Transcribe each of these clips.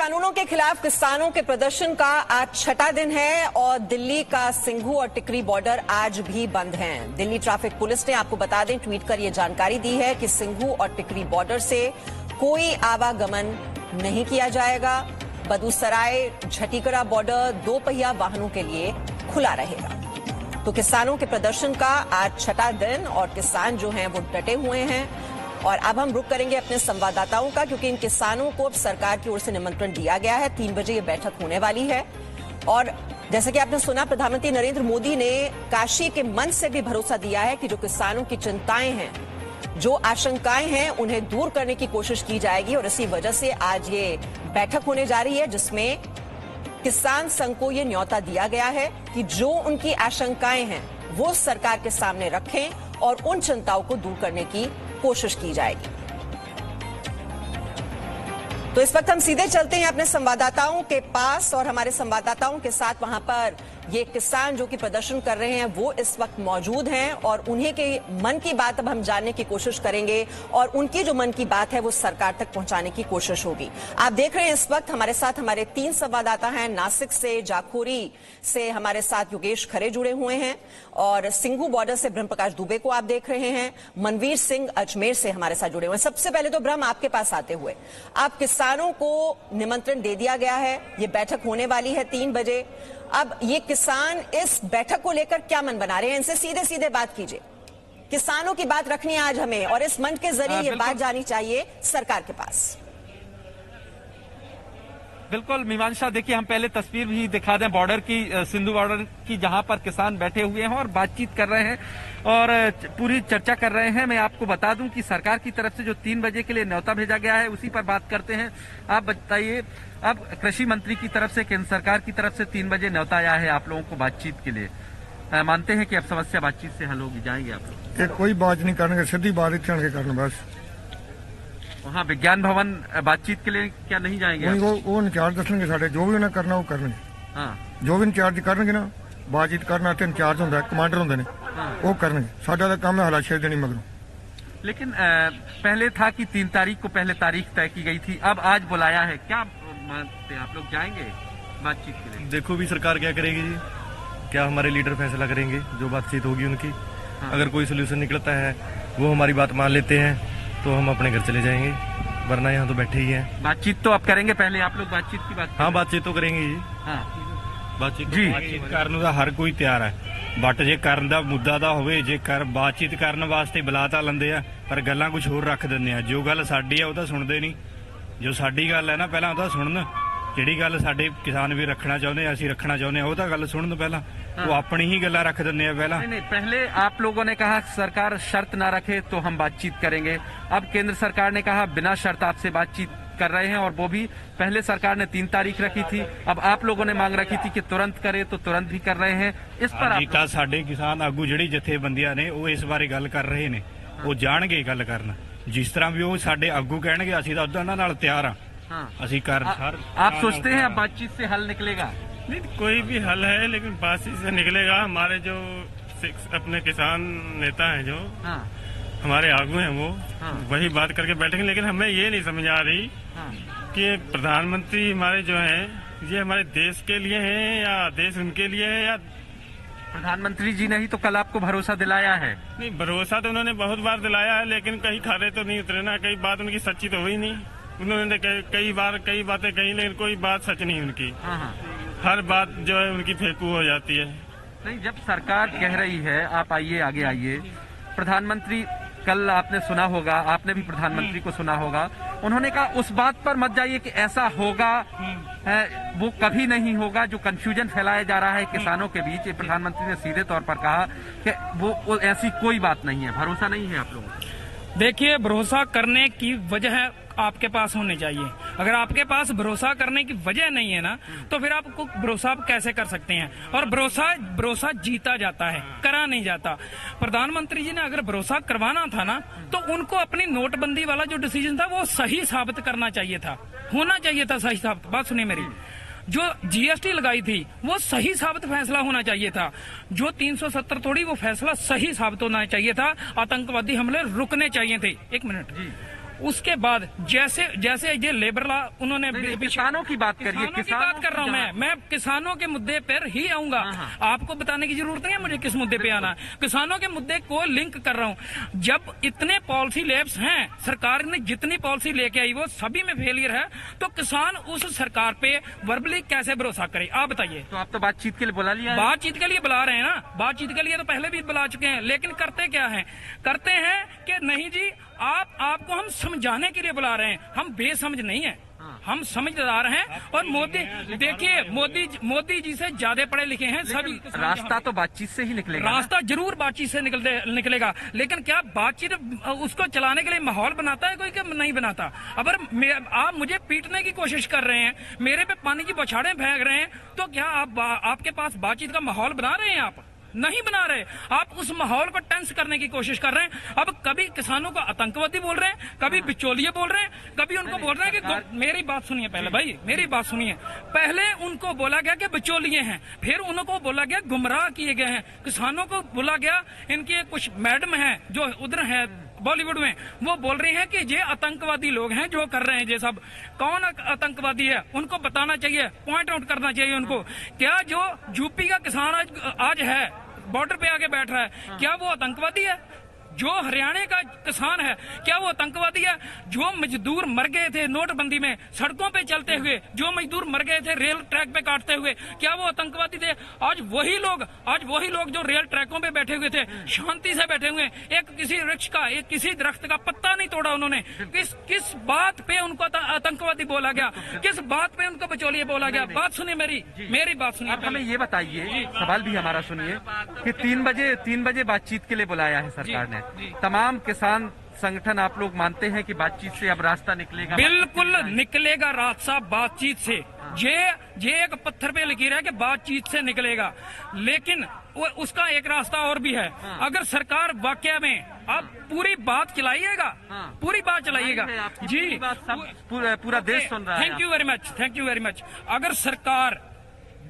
कानूनों के खिलाफ किसानों के प्रदर्शन का आज छठा दिन है और दिल्ली का सिंघू और टिकरी बॉर्डर आज भी बंद हैं। दिल्ली ट्रैफिक पुलिस ने आपको बता दें ट्वीट कर ये जानकारी दी है कि सिंघू और टिकरी बॉर्डर से कोई आवागमन नहीं किया जाएगा। बदूसराय झटीकरा बॉर्डर दो पहिया वाहनों के लिए खुला रहेगा। तो किसानों के प्रदर्शन का आज छठा दिन और किसान जो हैं वो डटे हुए हैं। और अब हम रुक करेंगे अपने संवाददाताओं का, क्योंकि इन किसानों को अब सरकार की ओर से निमंत्रण दिया गया है। 3 बजे ये बैठक होने वाली है और जैसे कि आपने सुना, प्रधानमंत्री नरेंद्र मोदी ने काशी के मंच से भी भरोसा दिया है कि जो किसानों की चिंताएं हैं, जो आशंकाएं हैं, उन्हें दूर करने की कोशिश की जाएगी। और इसी वजह से आज ये बैठक होने जा रही है जिसमें किसान संघ को ये न्योता दिया गया है कि जो उनकी आशंकाएं हैं वो सरकार के सामने रखें और उन चिंताओं को दूर करने की कोशिश की जाएगी। तो इस वक्त हम सीधे चलते हैं अपने संवाददाताओं के पास और हमारे संवाददाताओं के साथ वहां पर ये किसान जो कि प्रदर्शन कर रहे हैं वो इस वक्त मौजूद हैं और उन्हीं के मन की बात अब हम जानने की कोशिश करेंगे और उनकी जो मन की बात है वो सरकार तक पहुंचाने की कोशिश होगी। आप देख रहे हैं इस वक्त हमारे साथ हमारे 3 संवाददाता हैं। नासिक से, जाखोरी से हमारे साथ योगेश खरे जुड़े हुए हैं और सिंघू बॉर्डर से ब्रह्म प्रकाश दुबे को आप देख रहे हैं। मनवीर सिंह अजमेर से हमारे साथ जुड़े हुए हैं। सबसे पहले तो ब्रह्म, आपके पास आते हुए, आप किसानों को निमंत्रण दे दिया गया है, ये बैठक होने वाली है 3 बजे। अब ये किसान इस बैठक को लेकर क्या मन बना रहे हैं, इनसे सीधे सीधे बात कीजिए। किसानों की बात रखनी है आज हमें और इस मंच के जरिए ये बात जानी चाहिए सरकार के पास। बिल्कुल मीमांसा, देखिए हम पहले तस्वीर भी दिखा दें बॉर्डर की, सिंधु बॉर्डर की, जहां पर किसान बैठे हुए हैं और बातचीत कर रहे हैं और पूरी चर्चा कर रहे हैं। मैं आपको बता दूं कि सरकार की तरफ से जो 3 बजे के लिए न्योता भेजा गया है उसी पर बात करते हैं। आप बताइए, अब कृषि मंत्री की तरफ से, केंद्र सरकार की तरफ से 3 बजे न्योता आया है आप लोगों को बातचीत के लिए। मानते हैं कि अब समस्या बातचीत से हल होगी, जाएंगे आप लोग? कोई बात नहीं करने, सीधी बात इतने करना बस। वहाँ विज्ञान भवन बातचीत के लिए क्या नहीं जाएंगे? वो इंचार्ज दसेंगे साढ़े, जो भी उन्हें करना वो करने। हाँ, जो भी इंचार्ज करनगे ना, बातचीत करना तो इंचार्ज होंगे, कमांडर होंगे ने, वो करनगे। साडा तो काम है हालात 6 दिन मगरों। लेकिन पहले था कि 3 तारीख को पहले तारीख तय की गई थी, अब आज बुलाया है, क्या मानते हैं आप लोग जाएंगे बातचीत के लिए? देखो भी सरकार क्या करेगी जी, क्या हमारे लीडर फैसला करेंगे, जो बातचीत होगी उनकी। हाँ। अगर कोई सोल्यूशन निकलता है वो हमारी बात मान लेते हैं तो हम अपने घर चले जाएंगे, वरना यहाँ तो बैठे ही हैं। बातचीत तो आप करेंगे, पहले आप लोग बातचीत की बात? हाँ, बातचीत तो करेंगे जी। हाँ, बातचीत ਕਰਨ ਦਾ ਹਰ ਕੋਈ ਤਿਆਰ ਹੈ, ਬਟ ਜੇ ਕਰਨ ਦਾ ਮੁੱਦਾ ਦਾ ਹੋਵੇ, ਜੇ ਬਾਤਚੀਤ ਕਰਨ ਵਾਸਤੇ ਬੁਲਾ ਤਾਂ ਲੈਂਦੇ ਆ ਪਰ ਗੱਲਾਂ ਕੁਝ ਹੋਰ ਰੱਖ ਦਿੰਦੇ ਆ। ਜੋ ਗੱਲ ਸਾਡੀ ਆ ਉਹ ਤਾਂ ਸੁਣਦੇ ਨਹੀਂ, ਜੋ ਸਾਡੀ ਗੱਲ ਹੈ ਨਾ ਪਹਿਲਾਂ ਉਹ ਤਾਂ ਸੁਣਨ। ਜਿਹੜੀ ਗੱਲ ਸਾਡੇ ਕਿਸਾਨ ਵੀ ਰੱਖਣਾ ਚਾਹੁੰਦੇ ਆ, ਅਸੀਂ ਰੱਖਣਾ ਚਾਹੁੰਦੇ ਆ, ਉਹ ਤਾਂ ਗੱਲ ਸੁਣਨ ਪਹਿਲਾਂ। वो अपनी ही गल्ला रख देने हैं पहला। नहीं, पहले आप लोगों ने कहा सरकार शर्त ना रखे तो हम बातचीत करेंगे, अब केंद्र सरकार ने कहा बिना शर्त आपसे बातचीत कर रहे हैं और वो भी पहले सरकार ने 3 तारीख रखी थी, अब आप लोगों ने मांग रखी थी कि तुरंत करे तो तुरंत भी कर रहे हैं। इस पर आप साडे किसान आगू ਜਿਹੜੀ ਜਥੇਬੰਦੀਆਂ ਨੇ ਉਹ ਇਸ ਬਾਰੇ ਗੱਲ ਕਰ ਰਹੇ ਨੇ, ਉਹ ਜਾਣਗੇ ਗੱਲ ਕਰਨ। जिस तरह भी ਉਹ ਸਾਡੇ ਆਗੂ ਕਹਿਣਗੇ ਅਸੀਂ ਤਾਂ ਉਹਨਾਂ ਨਾਲ ਤਿਆਰ ਆ। ਅਸੀਂ ਕਰ ਸਰ। आप सोचते हैं अब बातचीत से हल निकलेगा? नहीं, कोई भी हल है लेकिन बातचीत से निकलेगा। हमारे जो अपने किसान नेता हैं, जो हमारे आगू हैं, वो वही बात करके बैठेंगे। लेकिन हमें ये नहीं समझ आ रही कि प्रधानमंत्री हमारे जो हैं ये हमारे देश के लिए हैं या देश उनके लिए है, या प्रधानमंत्री जी ने ही तो कल आपको भरोसा दिलाया है। नहीं, भरोसा तो उन्होंने बहुत बार दिलाया है लेकिन कहीं खरे तो नहीं उतरे ना। कई बात उनकी सच्ची तो हुई नहीं। उन्होंने कई बार कई बातें कही लेकिन कोई बात सच नहीं उनकी। हर बात जो है उनकी फेंकू हो जाती है। नहीं, जब सरकार कह रही है, आप आइए आगे आइए, प्रधानमंत्री कल आपने सुना होगा, आपने भी प्रधानमंत्री को सुना होगा, उन्होंने कहा उस बात पर मत जाइए कि ऐसा होगा, वो कभी नहीं होगा। जो कंफ्यूजन फैलाया जा रहा है किसानों के बीच, ये प्रधानमंत्री ने सीधे तौर पर कहा कि वो ऐसी कोई बात नहीं है। भरोसा नहीं है आप लोगों को? देखिए, भरोसा करने की वजह आपके पास होनी चाहिए। अगर आपके पास भरोसा करने की वजह नहीं है ना, तो फिर आपको भरोसा कैसे कर सकते हैं? और भरोसा जीता जाता है, करा नहीं जाता। प्रधानमंत्री जी ने अगर भरोसा करवाना था ना, तो उनको अपनी नोटबंदी वाला जो डिसीजन था वो सही साबित करना चाहिए था, होना चाहिए था सही साबित। बात सुनिए मेरी, जो जीएसटी लगाई थी वो सही साबित फैसला होना चाहिए था। जो 370 तोड़ी वो फैसला सही साबित होना चाहिए था। आतंकवादी हमले रुकने चाहिए थे। 1 मिनट, उसके बाद जैसे जैसे ये लेबर लॉ उन्होंने किसानों की बात करिए, किसानों की बात कर रहा हूँ मैं किसानों के मुद्दे पर ही आऊंगा। आपको बताने की जरूरत नहीं है मुझे किस मुद्दे पे आना है। किसानों के मुद्दे को लिंक कर रहा हूँ। जब इतने पॉलिसी लैब्स हैं, सरकार ने जितनी पॉलिसी लेके आई वो सभी में फेलियर है, तो किसान उस सरकार पे वर्बली कैसे भरोसा करे? आप बताइए। तो आप तो बातचीत के लिए बुला लिया है? बातचीत के लिए बुला रहे हैं ना, बातचीत के लिए तो पहले भी बुला चुके हैं, लेकिन करते क्या है? करते हैं कि नहीं जी आपको हम समझाने के लिए बुला रहे हैं, हम बेसमझ नहीं है, हम समझदार हैं। और मोदी देखिए, मोदी जी से ज्यादा पढ़े लिखे हैं सभी। रास्ता तो बातचीत से ही निकलेगा। रास्ता जरूर बातचीत से निकलेगा, लेकिन क्या बातचीत उसको चलाने के लिए माहौल बनाता है कोई, कि नहीं बनाता? अगर आप मुझे पीटने की कोशिश कर रहे हैं, मेरे पे पानी की बौछारें फेंक रहे हैं, तो क्या आपके पास बातचीत का माहौल बना रहे हैं? आप नहीं बना रहे, आप उस माहौल को टेंस करने की कोशिश कर रहे हैं। अब कभी किसानों को आतंकवादी बोल रहे हैं, कभी बिचौलिए बोल रहे हैं, कभी उनको बोल रहे हैं कि मेरी बात सुनिए पहले भाई, मेरी बात सुनिए। पहले उनको बोला गया कि बिचौलिए हैं, फिर उनको बोला गया गुमराह किए गए हैं, किसानों को बोला गया इनके कुछ मैडम हैं जो उधर हैं बॉलीवुड में, वो बोल रहे हैं कि ये आतंकवादी लोग हैं जो कर रहे हैं ये सब। कौन आतंकवादी है उनको बताना चाहिए, पॉइंट आउट करना चाहिए उनको। क्या जो यूपी का किसान आज है बॉर्डर पे आके बैठ रहा है, क्या वो आतंकवादी है? जो हरियाणा का किसान है क्या वो आतंकवादी है? जो मजदूर मर गए थे नोटबंदी में सड़कों पे चलते हुए, जो मजदूर मर गए थे रेल ट्रैक पे काटते हुए, क्या वो आतंकवादी थे? आज वही लोग जो रेल ट्रैकों पे बैठे हुए थे, शांति से बैठे हुए, एक किसी वृक्ष का, एक किसी दरख्त का पत्ता नहीं तोड़ा उन्होंने। किस बात पे उनको आतंकवादी बोला गया? किस बात पे उनको बिचौलिए बोला गया? बात सुनिए मेरी बात सुनिए। आप हमें ये बताइए, सवाल भी हमारा सुनिए, कि 3 बजे बातचीत के लिए बुलाया है सरकार ने। तमाम किसान संगठन आप लोग मानते हैं कि बातचीत से अब रास्ता निकलेगा? बिल्कुल निकलेगा रास्ता बातचीत से। ये एक पत्थर पे लकीर है कि बातचीत से निकलेगा, लेकिन उसका एक रास्ता और भी है। अगर सरकार वाकई में आप पूरी बात चलाइएगा, पूरी बात चलाइएगा जी, पूरा देश सुन रहा है। Thank you very much. अगर सरकार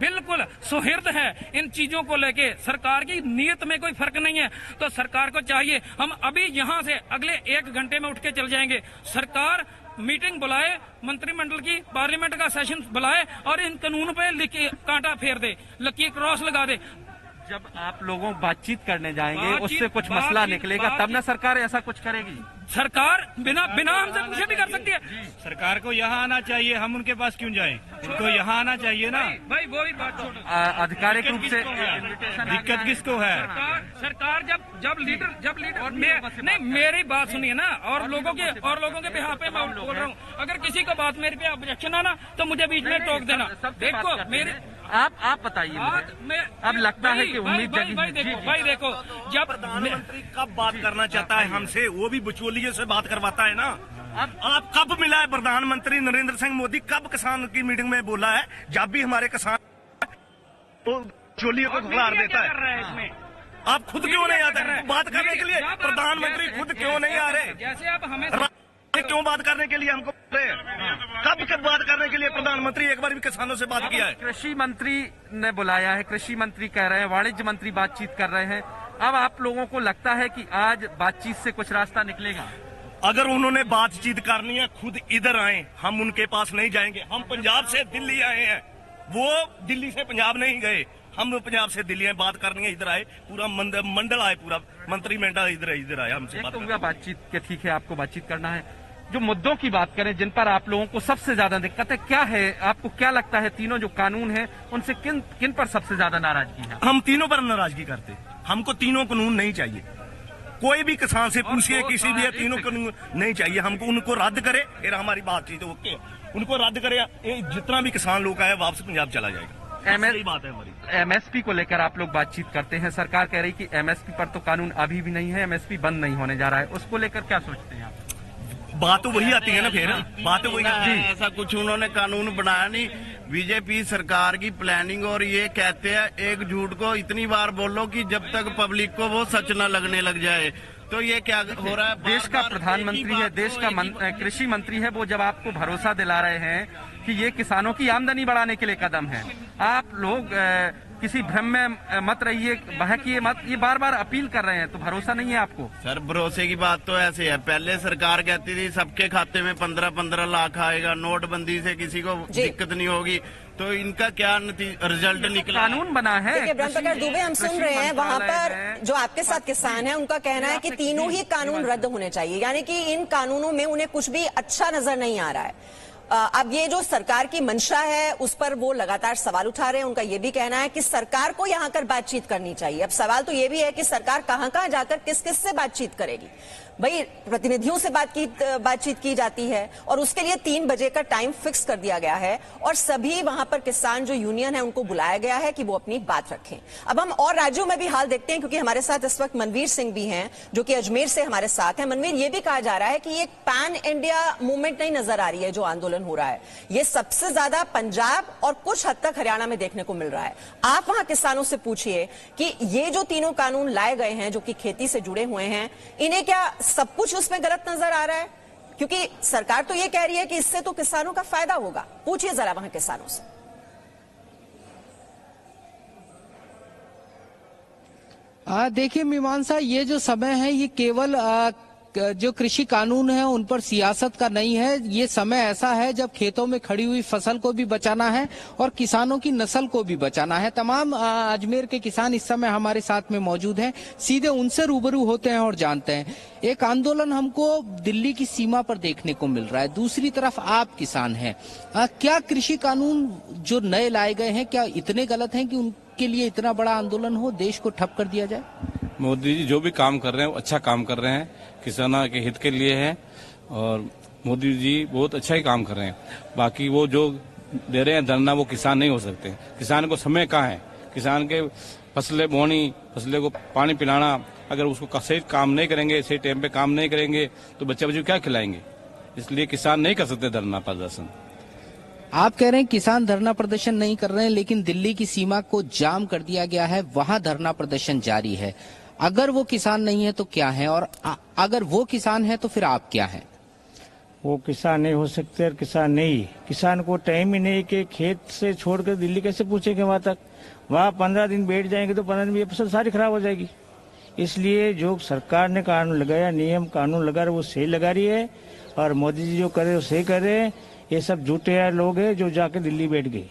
बिल्कुल सुहृद है इन चीजों को लेके, सरकार की नीयत में कोई फर्क नहीं है, तो सरकार को चाहिए हम अभी यहाँ से अगले 1 घंटे में उठ के चल जाएंगे। सरकार मीटिंग बुलाए, मंत्रिमंडल की, पार्लियामेंट का सेशन बुलाए और इन कानून पे लिखे कांटा फेर दे, लकीर क्रॉस लगा दे। जब आप लोगों बातचीत करने जाएंगे उससे कुछ मसला निकलेगा तब ना सरकार ऐसा कुछ करेगी? सरकार बिना हमसे पूछे भी कर सकती है। सरकार को यहाँ आना चाहिए, हम उनके पास क्यों जाएं? उनको यहाँ आना चाहिए ना भाई, वो भी बात छोड़ो। आधिकारिक रूप से दिक्कत किसको है? सरकार जब लीडर नहीं, मेरी बात सुनिए ना, और लोगों के बिहाफ पे मैं बोल रहा हूँ। अगर किसी को बात मेरे पे ऑब्जेक्शन आना तो मुझे बीच में टोक देना। देखो मेरे आप बताइए मुझे। अब लगता है कि उम्मीद जगी। भाई देखो, जब प्रधानमंत्री कब बात करना चाहता है हमसे, वो भी बिचौलिए से बात करवाता है ना। अब आप कब मिला है प्रधानमंत्री नरेंद्र सिंह मोदी, कब किसान की मीटिंग में बोला है? जब भी हमारे किसान तो बिचौलिए को खिलार देता है। आप खुद क्यों नहीं आते बात करने के लिए? प्रधानमंत्री खुद क्यों नहीं आ रहे? जैसे आप हमें क्यों बात करने के लिए हमको कब बात करने के लिए प्रधानमंत्री एक बार भी किसानों से बात किया है? कृषि मंत्री ने बुलाया है, कृषि मंत्री कह रहे हैं, वाणिज्य मंत्री बातचीत कर रहे हैं। अब आप लोगों को लगता है कि आज बातचीत से कुछ रास्ता निकलेगा? अगर उन्होंने बातचीत करनी है खुद इधर आए, हम उनके पास नहीं जाएंगे। हम पंजाब से दिल्ली आए हैं, वो दिल्ली से पंजाब नहीं गए, हम पंजाब से दिल्ली आए, बात करनी है इधर आए, पूरा मंडल आए, पूरा मंत्रिमंडल इधर आए हमसे बातचीत के। ठीक है, आपको बातचीत करना है। जो मुद्दों की बात करें जिन पर आप लोगों को सबसे ज्यादा दिक्कत है, क्या है? आपको क्या लगता है तीनों जो कानून है उनसे किन पर सबसे ज्यादा नाराजगी है? हम तीनों पर नाराजगी करते, हमको तीनों कानून नहीं चाहिए। कोई भी किसान से पूछिए, किसी भी तीनों कानून नहीं चाहिए हमको। उनको रद्द करे, फिर हमारी बातचीत ओके। उनको रद्द करे, जितना भी किसान लोग आए वापस पंजाब चला जाएगा। बात है हमारी। एमएसपी को लेकर आप लोग बातचीत करते हैं, सरकार कह रही कि एमएसपी पर तो कानून अभी भी नहीं है, एमएसपी बंद नहीं होने जा रहा है, उसको लेकर क्या सोचते हैं आप? बात तो वही आती है ना, फिर बात तो वही आती है। ऐसा कुछ उन्होंने कानून बनाया नहीं, बीजेपी सरकार की प्लानिंग। और ये कहते हैं एक झूठ को इतनी बार बोलो कि जब तक पब्लिक को वो सच न लगने लग जाए। तो ये क्या हो रहा है? देश का प्रधानमंत्री है, देश का कृषि मंत्री है, वो जब आपको भरोसा दिला रहे हैं कि ये किसानों की आमदनी बढ़ाने के लिए कदम है, आप लोग किसी भ्रम में मत रहिए, बहकिए मत, ये बार बार अपील कर रहे हैं, तो भरोसा नहीं है आपको? सर भरोसे की बात तो ऐसे है, पहले सरकार कहती थी सबके खाते में 15-15 लाख आएगा, नोटबंदी से किसी को दिक्कत नहीं होगी, तो इनका क्या रिजल्ट निकला? कानून बना है। देखिए ब्रह्मप्रकाश दुबे, हम सुन रहे हैं वहां पर जो आपके साथ किसान है उनका कहना है कि तीनों ही कानून रद्द होने चाहिए, यानी कि इन कानूनों में उन्हें कुछ भी अच्छा नजर नहीं आ रहा है। अब ये जो सरकार की मंशा है उस पर वो लगातार सवाल उठा रहे हैं। उनका ये भी कहना है कि सरकार को यहां कर बातचीत करनी चाहिए। अब सवाल तो ये भी है कि सरकार कहां कहां जाकर किस किस से बातचीत करेगी। भाई प्रतिनिधियों से बातचीत की जाती है और उसके लिए 3 बजे का टाइम फिक्स कर दिया गया है और सभी वहां पर किसान जो यूनियन है उनको बुलाया गया है कि वो अपनी बात रखें। अब हम और राज्यों में भी हाल देखते हैं, क्योंकि हमारे साथ इस वक्त मनवीर सिंह भी हैं जो कि अजमेर से हमारे साथ हैं। मनवीर, ये भी कहा जा रहा है कि ये पैन इंडिया मूवमेंट नहीं नजर आ रही है जो आंदोलन हो रहा है, ये सबसे ज्यादा पंजाब और कुछ हद तक हरियाणा में देखने को मिल रहा है। आप वहां किसानों से पूछिए कि ये जो तीनों कानून लाए गए हैं जो कि खेती से जुड़े हुए हैं, इन्हें क्या सब कुछ उसमें गलत नजर आ रहा है? क्योंकि सरकार तो ये कह रही है कि इससे तो किसानों का फायदा होगा। पूछिए जरा वहां किसानों से। देखिए मीमांसा, ये जो समय है ये केवल जो कृषि कानून है उन पर सियासत का नहीं है। ये समय ऐसा है जब खेतों में खड़ी हुई फसल को भी बचाना है और किसानों की नस्ल को भी बचाना है। तमाम अजमेर के किसान इस समय हमारे साथ में मौजूद हैं, सीधे उनसे रूबरू होते हैं और जानते हैं। एक आंदोलन हमको दिल्ली की सीमा पर देखने को मिल रहा है, दूसरी तरफ आप किसान हैं। क्या कृषि कानून जो नए लाए गए हैं क्या इतने गलत हैं कि उनके लिए इतना बड़ा आंदोलन हो, देश को ठप कर दिया जाए? मोदी जी जो भी काम कर रहे हैं वो अच्छा काम कर रहे हैं, किसानों के हित के लिए है और मोदी जी बहुत अच्छा ही काम कर रहे हैं। बाकी वो जो दे रहे हैं धरना, वो किसान नहीं हो सकते। किसान को समय कहाँ है? किसान के फसलें बोनी, फसलें को पानी पिलाना, अगर उसको सही काम नहीं करेंगे, सही टाइम पे काम नहीं करेंगे तो बच्चे क्या खिलाएंगे? इसलिए किसान नहीं कर सकते धरना प्रदर्शन। आप कह रहे हैं किसान धरना प्रदर्शन नहीं कर रहे हैं, लेकिन दिल्ली की सीमा को जाम कर दिया गया है, वहां धरना प्रदर्शन जारी है। अगर वो किसान नहीं है तो क्या है, और अगर वो किसान है तो फिर आप क्या हैं? वो किसान नहीं हो सकते और किसान नहीं, किसान को टाइम ही नहीं कि खेत से छोड़कर दिल्ली कैसे पूछेंगे वहां तक। वहां 15 दिन बैठ जाएंगे तो 15 दिन में ये फसल सारी खराब हो जाएगी। इसलिए जो सरकार ने कानून लगाया, नियम कानून लगा रहे वो सही लगा रही है और मोदी जी जो करे वो सही करे। ये सब झूठे लोग हैं जो जाके दिल्ली बैठ गए।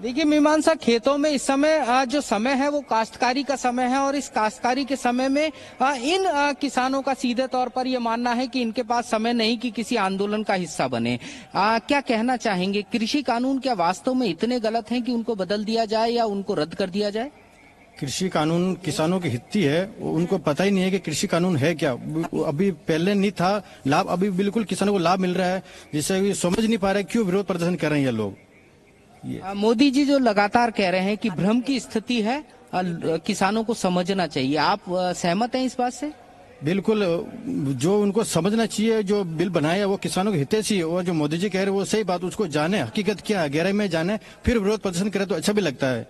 देखिए मीमांसा, खेतों में इस समय जो समय है वो काश्तकारी का समय है और इस काश्तकारी के समय में इन किसानों का सीधे तौर पर ये मानना है कि इनके पास समय नहीं कि किसी आंदोलन का हिस्सा बने। क्या कहना चाहेंगे, कृषि कानून क्या वास्तव में इतने गलत हैं कि उनको बदल दिया जाए या उनको रद्द कर दिया जाए? कृषि कानून किसानों की हित है, उनको पता ही नहीं है कि कृषि कानून है क्या। अभी पहले नहीं था लाभ, अभी बिल्कुल किसानों को लाभ मिल रहा है, जिससे समझ नहीं पा रहे क्यों विरोध प्रदर्शन कर रहे हैं ये लोग। मोदी जी जो लगातार कह रहे हैं कि भ्रम की स्थिति है, किसानों को समझना चाहिए, आप सहमत हैं इस बात से? बिल्कुल, जो उनको समझना चाहिए, जो बिल बनाया वो किसानों के हितैषी है और जो मोदी जी कह रहे हैं वो सही बात, उसको जाने हकीकत क्या है, गहराई में जाने, फिर विरोध प्रदर्शन करे तो अच्छा भी लगता है।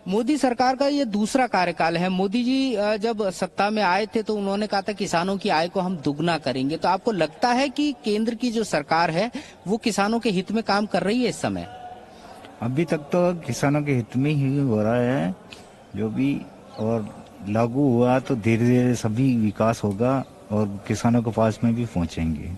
मोदी सरकार का ये दूसरा कार्यकाल है। मोदी जी जब सत्ता में आए थे तो उन्होंने कहा था किसानों की आय को हम दुगना करेंगे। तो आपको लगता है कि केंद्र की जो सरकार है वो किसानों के हित में काम कर रही है इस समय? अभी तक तो किसानों के हित में ही हो रहा है जो भी, और लागू हुआ तो धीरे धीरे सभी विकास होगा और किसानों के पास में भी पहुंचेंगे।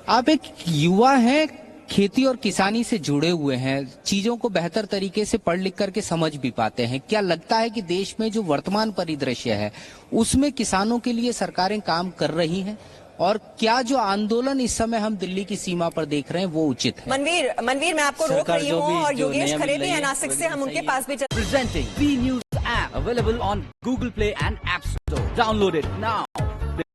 आप एक युवा हैं, खेती और किसानी से जुड़े हुए हैं, चीजों को बेहतर तरीके से पढ़ लिख करके समझ भी पाते हैं। क्या लगता है कि देश में जो वर्तमान परिदृश्य है उसमें किसानों के लिए सरकारें काम कर रही हैं, और क्या जो आंदोलन इस समय हम दिल्ली की सीमा पर देख रहे हैं वो उचित है? मनवीर मैं आपको रोक रही हूँ और योगेश खरे भी है नासिक से, हम उनके पास भी presenting V news app available on Google play and app store. Download it now.